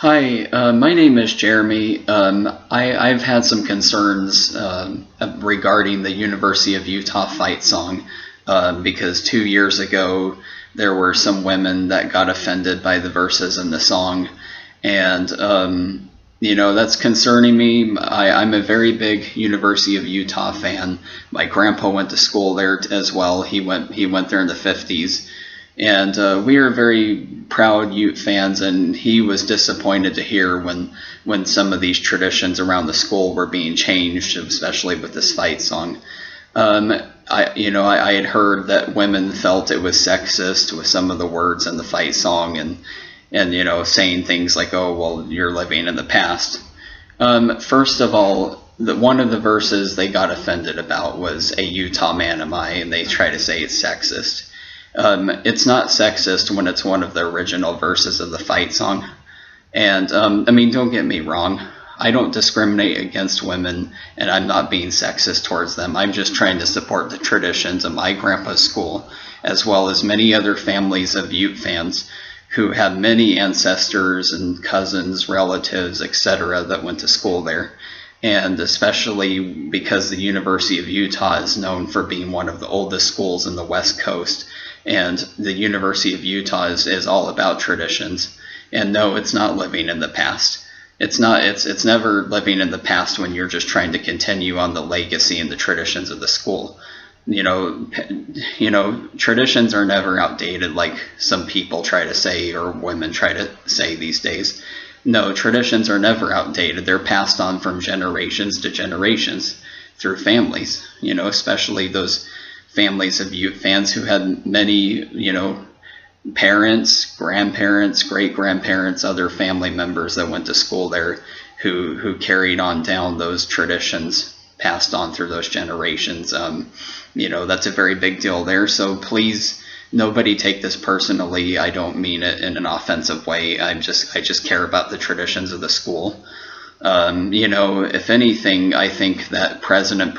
Hi, my name is Jeremy. I've had some concerns regarding the University of Utah fight song because 2 years ago there were some women that got offended by the verses in the song, and that's concerning me. I'm a very big University of Utah fan. My grandpa went to school there as well. He went there in the 50s. And we are very proud Ute fans, and he was disappointed to hear when some of these traditions around the school were being changed, especially with this fight song. I had heard that women felt it was sexist with some of the words in the fight song, and saying things like, "Oh, well, you're living in the past." First of all, one of the verses they got offended about was "A Utah man am I," and they try to say it's sexist. It's not sexist when it's one of the original verses of the fight song. And don't get me wrong. I don't discriminate against women, and I'm not being sexist towards them. I'm just trying to support the traditions of my grandpa's school, as well as many other families of Ute fans who have many ancestors and cousins, relatives, etc. that went to school there. And especially because the University of Utah is known for being one of the oldest schools in the West Coast. And the University of Utah is all about traditions. And no, it's not living in the past. It's never living in the past when you're just trying to continue on the legacy and the traditions of the school. Traditions are never outdated like some people try to say, or women try to say these days. No, traditions are never outdated. They're passed on from generations to generations through families, especially those families of Ute fans who had many, parents, grandparents, great-grandparents, other family members that went to school there who carried on down those traditions passed on through those generations. That's a very big deal there. So please, nobody take this personally. I don't mean it in an offensive way. I just care about the traditions of the school. If anything, I think that President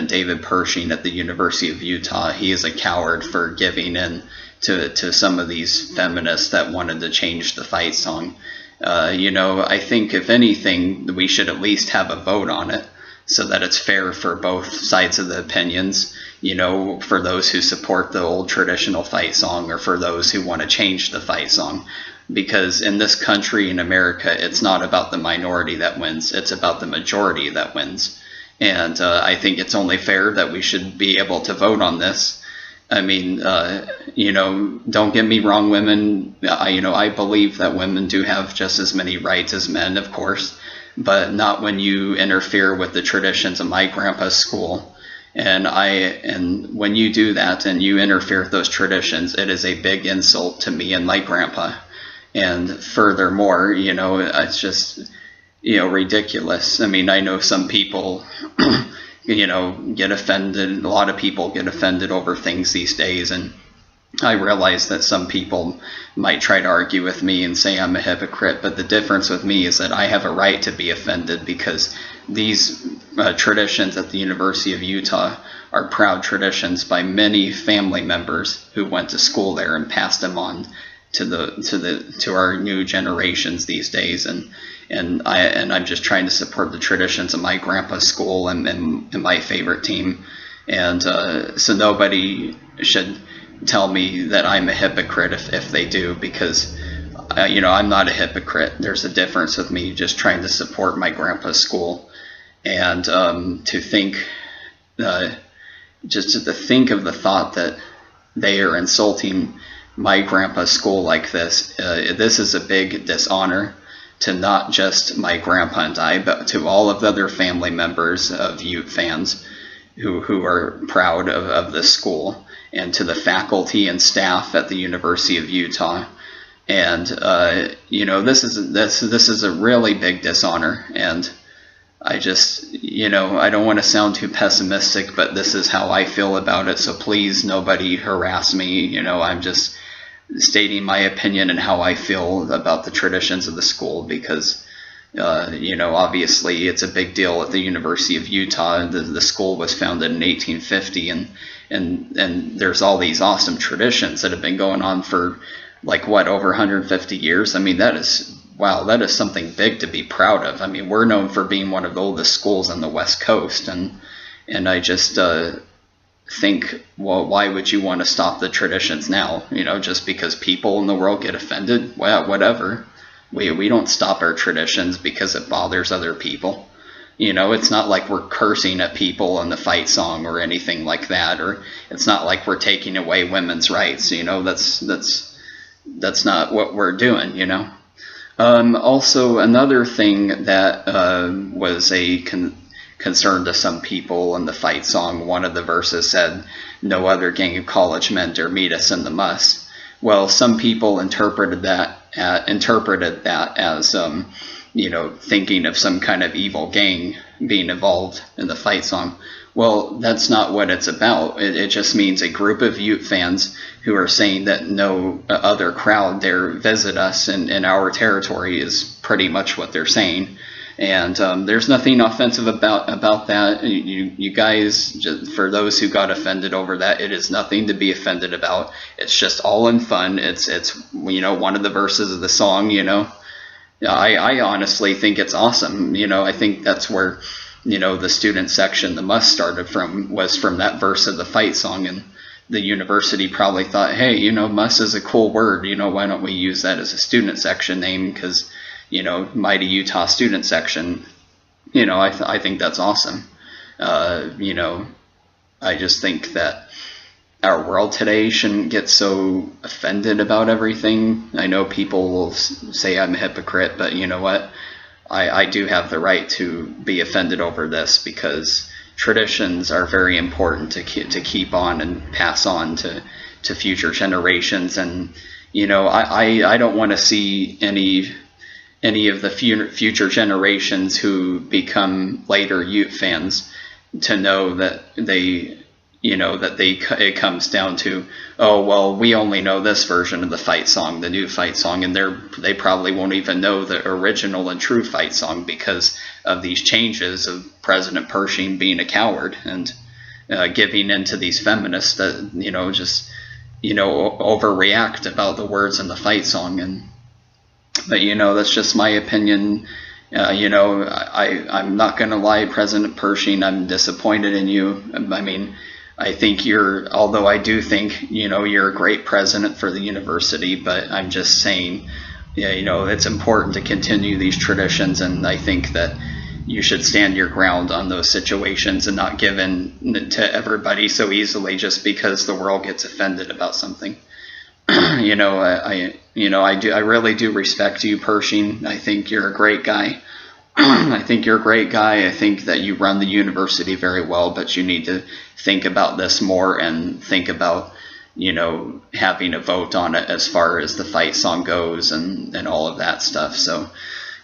David Pershing at the University of Utah, he is a coward for giving in to some of these feminists that wanted to change the fight song. I think if anything, we should at least have a vote on it so that it's fair for both sides of the opinions, for those who support the old traditional fight song or for those who want to change the fight song. Because in this country, in America, it's not about the minority that wins, it's about the majority that wins. And I think it's only fair that we should be able to vote on this. Don't get me wrong, women, I believe that women do have just as many rights as men, of course, but not when you interfere with the traditions of my grandpa's school. And when you do that and you interfere with those traditions, it is a big insult to me and my grandpa. And furthermore, it's just, ridiculous. I know some people, get offended. A lot of people get offended over things these days. And I realize that some people might try to argue with me and say I'm a hypocrite. But the difference with me is that I have a right to be offended because these traditions at the University of Utah are proud traditions by many family members who went to school there and passed them on to our new generations these days. And I'm just trying to support the traditions of my grandpa's school and my favorite team. And so nobody should tell me that I'm a hypocrite if they do, because I'm not a hypocrite. There's a difference with me just trying to support my grandpa's school. And to think of the thought that they are insulting my grandpa's school like this. This is a big dishonor to not just my grandpa and I, but to all of the other family members of Ute fans who are proud of this school, and to the faculty and staff at the University of Utah. And this is a really big dishonor. And I just, I don't want to sound too pessimistic, but this is how I feel about it. So please, nobody harass me. I'm just stating my opinion and how I feel about the traditions of the school, because obviously it's a big deal at the University of Utah. The school was founded in 1850, and there's all these awesome traditions that have been going on for over 150 years. That is wow, that is something big to be proud of. I mean, we're known for being one of the oldest schools on the West Coast, and I just think, well, why would you want to stop the traditions now? Just because people in the world get offended? Well, whatever. We don't stop our traditions because it bothers other people. It's not like we're cursing at people in the fight song or anything like that, or it's not like we're taking away women's rights. That's not what we're doing. Also, another thing that was a concern to some people in the fight song, one of the verses said, "No other gang of college men dare meet us in the muss." Well, some people interpreted that as thinking of some kind of evil gang being involved in the fight song. Well, that's not what it's about. It just means a group of Ute fans who are saying that no other crowd dare visit us in our territory is pretty much what they're saying. And there's nothing offensive about that. You guys, just for those who got offended over that, it is nothing to be offended about. It's just all in fun. It's one of the verses of the song. I honestly think it's awesome. I think that's where the student section, the muss, started from, was from that verse of the fight song. And the university probably thought, hey, muss is a cool word. Why don't we use that as a student section name? Because Mighty Utah Student Section, I think that's awesome. I just think that our world today shouldn't get so offended about everything. I know people will say I'm a hypocrite, but you know what? I do have the right to be offended over this, because traditions are very important to keep on and pass on to future generations. And I don't want to see any of the future generations who become later Ute fans to know that it comes down to, oh, well, we only know this version of the fight song, the new fight song, and they probably won't even know the original and true fight song because of these changes of President Pershing being a coward and giving in to these feminists that just overreact about the words in the fight song. But that's just my opinion. I'm not going to lie, President Pershing, I'm disappointed in you. I mean, I think although I do think, you're a great president for the university, but I'm just saying, it's important to continue these traditions, and I think that you should stand your ground on those situations and not give in to everybody so easily just because the world gets offended about something. I really do respect you, Pershing. I think you're a great guy. I think that you run the university very well, but you need to think about this more and think about, having a vote on it as far as the fight song goes and all of that stuff. So,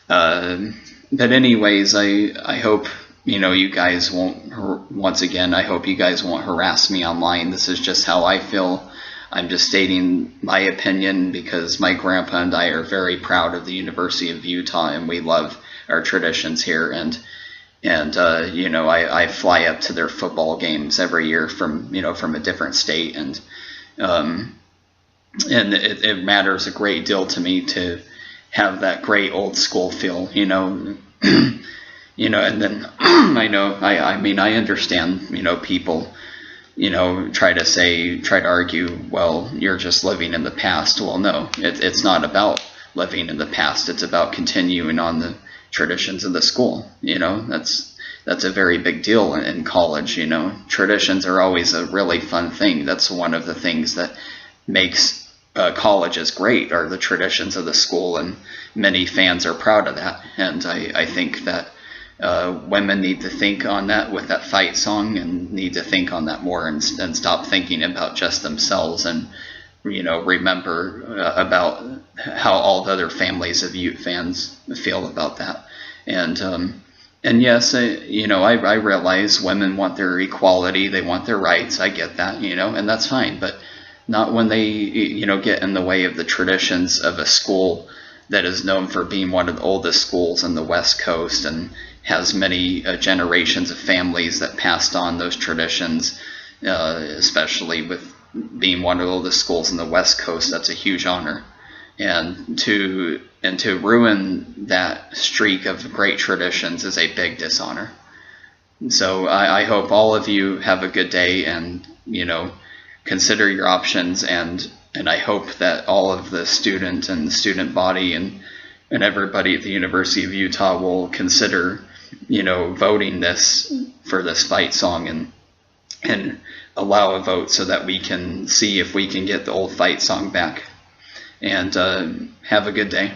but anyways, I hope, you guys won't, once again, I hope you guys won't harass me online. This is just how I feel. I'm just stating my opinion because my grandpa and I are very proud of the University of Utah, and we love our traditions here. And I fly up to their football games every year from a different state, and it matters a great deal to me to have that great old school feel, and then I understand, people try to argue, well, you're just living in the past. Well, no, it's not about living in the past. It's about continuing on the traditions of the school. That's a very big deal in college. Traditions are always a really fun thing. That's one of the things that makes colleges great, are the traditions of the school, and many fans are proud of that. And I think that women need to think on that with that fight song, and need to think on that more, and stop thinking about just themselves, and remember about how all the other families of Ute fans feel about that. And yes, I realize women want their equality, they want their rights. I get that, and that's fine, but not when they get in the way of the traditions of a school that is known for being one of the oldest schools in the West Coast, and has many generations of families that passed on those traditions, especially with being one of the oldest schools in the West Coast. That's a huge honor. and to ruin that streak of great traditions is a big dishonor. So I hope all of you have a good day, and consider your options, and I hope that all of the student and the student body and everybody at the University of Utah will consider voting for this fight song, and allow a vote so that we can see if we can get the old fight song back. And have a good day.